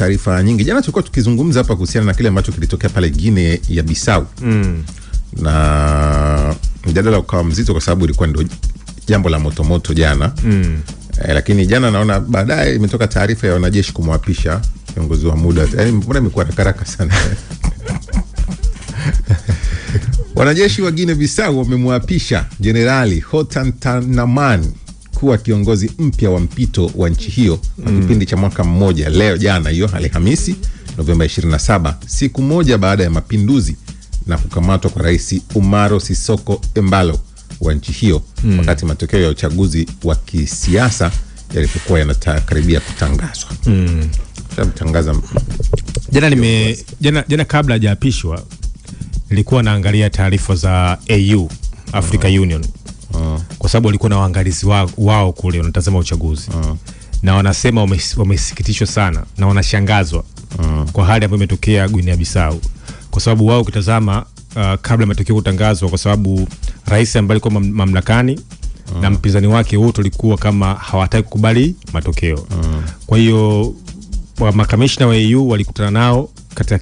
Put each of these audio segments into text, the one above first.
taarifa nyingi. Jana tulikuwa tukizungumza hapa kuhusiana na kile ambacho kilitokea pale Guinea ya Bissau. Na mjadala ukawa mzito kwa sababu ilikuwa ndio jambo la moto jana. Lakini jana naona baadaye imetoka taarifa ya wanajeshi kumwapisha kiongozi wa muda. Mbona imekuwa haraka sana? Wanajeshi wa Guinea Bissau wamemwapisha Jenerali Hotan Tanaman kuwa kiongozi mpya wa mpito wa nchi hiyo kwa kipindi cha mwaka mmoja leo jana hiyo Alhamisi Novemba 27, siku moja baada ya mapinduzi na kukamatwa kwa Rais Umaro Sissoco Embalo wa nchi hiyo wakati matokeo ya uchaguzi wa kisiasa yalipokuwa yanakaribia kutangazwa. Tangaza jana kabla hajaapishwa nilikuwa naangalia taarifa za AU Africa Union. Kwa sababu walikuwa na waangalizi wao kule wanatazama uchaguzi. Na wanasema wamesikitishwa sana na wanashangazwa kwa hali ambayo imetokea Guinea Bissau. Kwa sababu wao ukitazama kabla matokeo kutangazwa, kwa sababu rais ambaye alikuwa mamlakani na mpinzani wake wote walikuwa kama hawataki kukubali matokeo. Kwa hiyo makamishna wa EU walikutana nao katika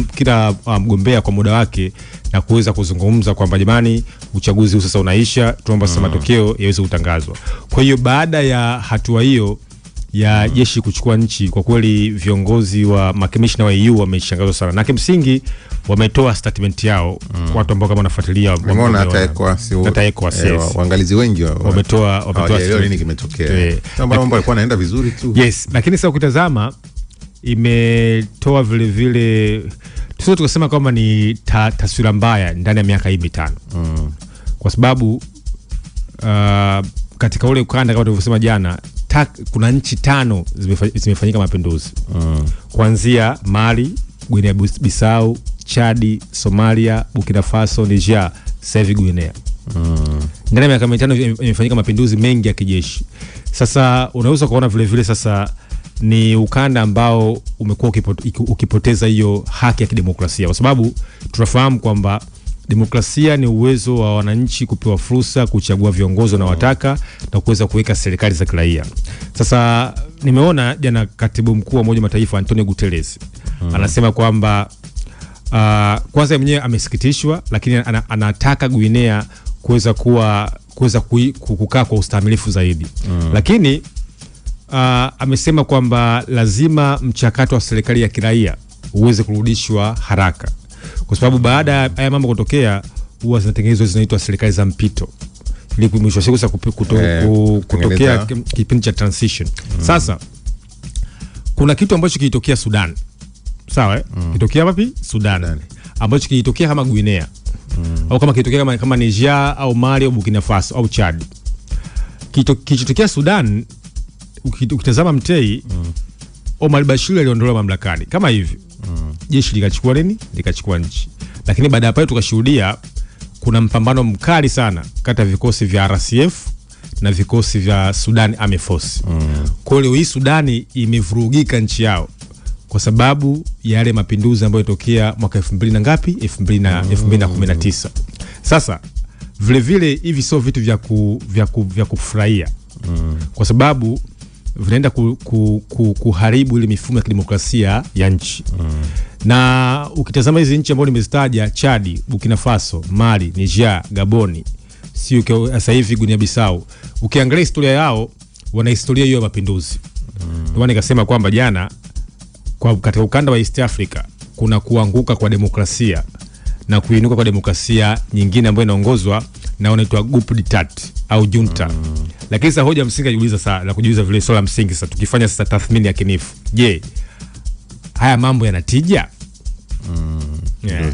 kila mgombea kwa muda wake na kuweza kuzungumza kwamba jamani, uchaguzi sasa unaisha, tuomba sasa matokeo yaweze kutangazwa. Kwa hiyo baada ya hatua hiyo ya jeshi kuchukua nchi, kwa kweli viongozi wa makamishna wa EU wameshangazwa sana. Na kimsingi wametoa statement yao, watu ambao kama wanafuatilia wameona hata ECOWAS waangalizi wengi wametoa nini kimetokea. Mambo yalikuwa yanaenda vizuri tu. Yes, lakini sasa ukitazama imetoa vile tuseme tukasema kwamba ni taswira mbaya ndani ya miaka hii mitano. Kwa sababu katika ule ukanda kama tulivyosema jana, kuna nchi 5 zimefanyika mapinduzi. Kuanzia Mali, Guinea Bissau, Chad, Somalia, Burkina Faso, Niger, sasa Guinea. Ndani ya miaka mitano imefanyika mapinduzi mengi ya kijeshi. Sasa unaweza kuona vile sasa ni ukanda ambao umekuwa ukipoteza hiyo haki ya kidemokrasia, kwa sababu tunafahamu kwamba demokrasia ni uwezo wa wananchi kupewa fursa kuchagua viongozi na wataka na kuweza kuweka serikali za kiraia. Sasa nimeona jana katibu mkuu wa Umoja wa Mataifa Antonio Guterres anasema kwamba kwanza mwenyewe amesikitishwa, lakini anataka Guinea kuweza kukaa kwa ustahimilifu zaidi. Lakini amesema kwamba lazima mchakato wa serikali ya kiraia uweze kurudishwa haraka, kwa sababu baada ya mambo kutokea huwa zinatengenezwa zinaitwa serikali za mpito ili mwisho wa siku kutokea kipindi cha transition. Sasa kuna kitu ambacho kilitokea Sudan. Sawa kilitokea wapi? Sudan. Ambacho kilitokea kama Guinea. Au kama kilitokea kama Niger au Mali au Burkina Faso au Chad. Kilitokea Sudan, ukitazama Mtei Omar al-Bashir aliondolewa mamlakani kama hivi. Jeshi likachukua nchi. Lakini baada ya pale tukashuhudia kuna mpambano mkali sana kati ya vikosi vya RSF na vikosi vya Sudan Army Force. Kwa hiyo hii Sudani imevurugika nchi yao kwa sababu ya yale mapinduzi ambayo yalitokea mwaka 2019. Sasa vile hivi sio vitu vya kufurahia. Kwa sababu vinaenda kuharibu ile mifumo ya kidemokrasia ya nchi. Na ukitazama hizi nchi ambazo nimezitaja, Chad, Burkina Faso, Mali, Niger, Gaboni, sio sasa hivi Guinea Bissau, ukiangalia historia yao wana historia hiyo ya mapinduzi. Ndio nikasema kwamba jana katika ukanda wa East Africa kuna kuanguka kwa demokrasia na kuinuka kwa demokrasia nyingine ambayo inaongozwa na wanaitwa groupe d'état au junta. Lakini sasa hoja msingi kujiuliza sasa, la kujiuliza vile swala msingi sasa, tukifanya sasa tathmini ya kinifu, je, haya mambo yanatija?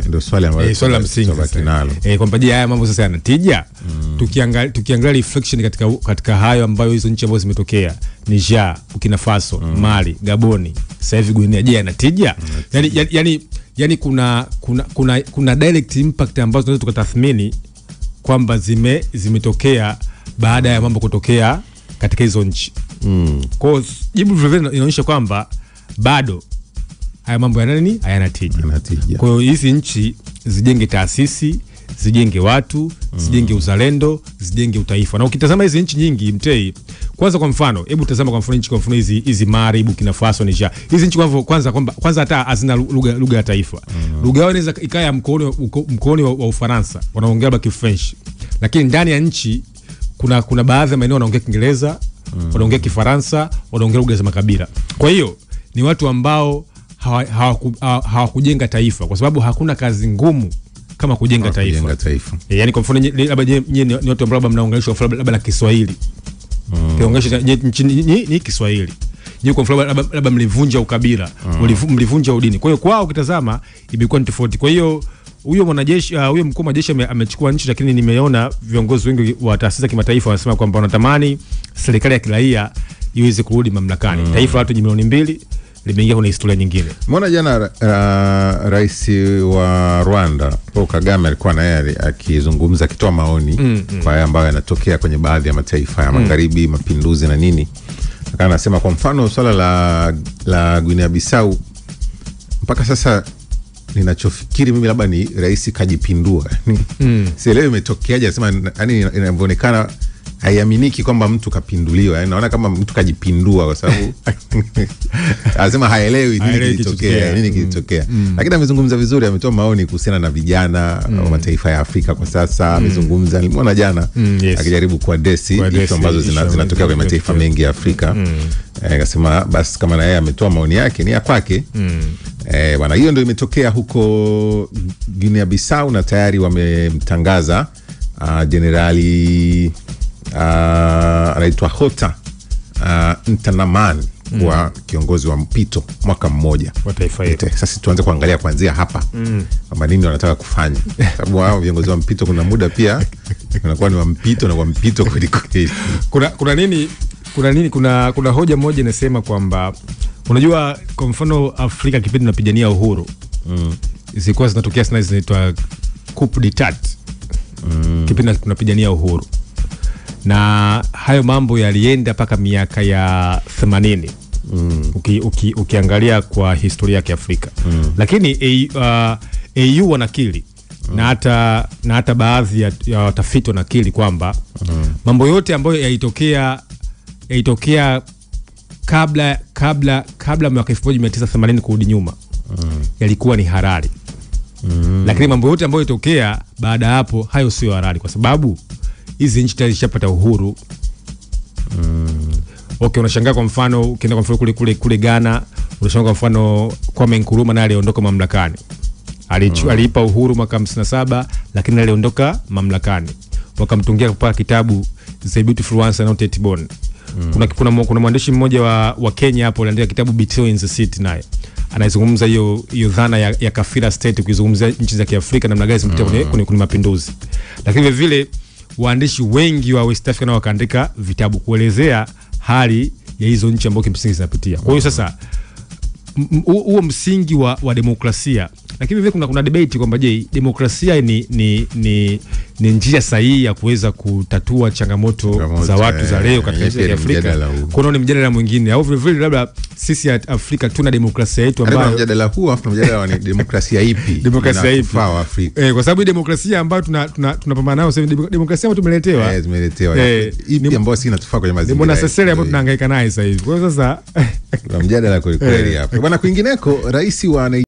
Ndio swali ambalo swala msingi nalo. Kwamba je, haya mambo sasa yanatija? Tukiangalia reflection katika hayo ambayo hizo nchi ambazo zimetokea, Niger, Burkina Faso, Mali, Gaboni, sasa hivi Guinea, je, yanatija? Yani kuna direct impact ambazo tunaweza tukatathmini kwamba zimetokea baada ya mambo kutokea katika hizo nchi. Kwa jibu vile inaonyesha kwamba bado haya mambo hayana tija. Kwa hiyo hizi nchi zijenge taasisi zijenge watu, zijenge uzalendo, zijenge utaifa. Na ukitazama hizi nchi nyingi Mtei, kwanza kwa mfano, hebu tazama kwa mfano nchi kwa mfano hizi Mali, Burkina Faso, Niger. Hizi nchi kwanza hata hazina lugha ya taifa. Lugha yao inaweza ikaya mkooni wa Ufaransa, wanaongea baki French. Lakini ndani ya nchi kuna baadhi ya maeneo wanaongea Kiingereza, wanaongea Kifaransa, wanaongea lugha za makabila. Kwa hiyo ni watu ambao hawakujenga taifa, kwa sababu hakuna kazi ngumu kama kujenga taifa. Yani kwa mfano labda nyinyi ni watu ambao mnaongeleshwa labda na Kiswahili. Kiongeshwa ni Kiswahili. Nyinyi kwa mfano labda mlivunja ukabila, mlivunja udini. Kwa hiyo kwao ukitazama imekuwa tofauti. Kwa hiyo huyo mwanajeshi, huyo mkuu wa majeshi amechukua nchi, lakini nimeona viongozi wengi wa taasisi za kimataifa wanasema kwamba wanatamani serikali ya kiraia iweze kurudi mamlakani. Taifa la watu milioni 2 limeingia kwenye historia nyingine. Mbona jana rais wa Rwanda Paul Kagame alikuwa naye akizungumza, akitoa maoni kwa haya ambayo yanatokea kwenye baadhi ya mataifa ya magharibi, mapinduzi na nini. Anasema kwa mfano swala la Guinea Bissau, mpaka sasa ninachofikiri mimi labda ni rais kajipindua. Sielewi imetokeaje, anasema yani inavyoonekana haiaminiki kwamba mtu kapinduliwa. Yani naona kama mtu kajipindua kwa sababu anasema haelewi nini kilitokea. Lakini amezungumza vizuri, ametoa maoni kuhusiana na vijana wa mataifa ya Afrika kwa sasa. Amezungumza, nilimwona jana akijaribu kuadresi vitu ambazo zinatokea kwenye mataifa mengi ya Afrika. Akasema basi kama na yeye ametoa maoni yake ni ya kwake. Bwana, hiyo ndio imetokea huko Guinea Bissau, na tayari wamemtangaza Generali anaitwa Hota Ntanaman kwa kiongozi wa mpito mwaka mmoja wa taifa hili. Sasa tuanze kuangalia kuanzia hapa kama nini wanataka kufanya, sababu hao viongozi wa mpito kuna muda pia wanakuwa ni wa mpito na wa mpito kweli. Kuna hoja moja inasema kwamba unajua kwa mfano Afrika kipindi tunapigania uhuru zilikuwa zinatokea sana zinaitwa coup d'etat. Kipindi tunapigania uhuru, na hayo mambo yalienda mpaka miaka ya 80 ukiangalia kwa historia ya Kiafrika. Lakini AU wanakili na hata baadhi ya watafiti wanakili kwamba mambo yote ambayo yalitokea kabla mwaka 1980 kurudi nyuma yalikuwa ni halali. Lakini mambo yote ambayo yalitokea baada hapo hayo sio halali, kwa sababu hizi nchi tayari zishapata uhuru. Okay, unashangaa kwa mfano ukienda kwa mfano kule Ghana, unashangaa kwa mfano Kwame Nkrumah naye aliondoka mamlakani. Aliipa uhuru mwaka 57, lakini aliondoka mamlakani. Wakamtungia kupaka kitabu The Beautiful Ones Are Not Yet Born. Kuna mwandishi mmoja wa Kenya hapo aliandika kitabu Betrayal in the City, naye anazungumza hiyo dhana ya kafira state, ukizungumzia nchi za Kiafrika namna gani zimepitia kwenye mapinduzi. Lakini vile waandishi wengi wa West Africa nao wakaandika vitabu kuelezea hali ya hizo nchi ambazo kimsingi zinapitia. Kwa hiyo sasa huo msingi wa demokrasia. Lakini vile kuna debate kwamba je, demokrasia ni njia sahihi ya kuweza kutatua changamoto za watu za leo katika nchi za Afrika? Kuna ni mjadala mwingine, au vile labda sisi ya Afrika tuna demokrasia yetu ambayo mjadala huu afu mjadala ni demokrasia ipi? Demokrasia ipi kwa Afrika? Kwa sababu demokrasia ambayo tunapambana nayo sasa, demokrasia ambayo tumeletewa ipi ambayo si inatufaa kwenye mazingira. Mbona sasa ambayo tunahangaika nayo sasa hivi? Kwa hiyo sasa mjadala kweli kweli hapa. Bwana, kwingineko rais wa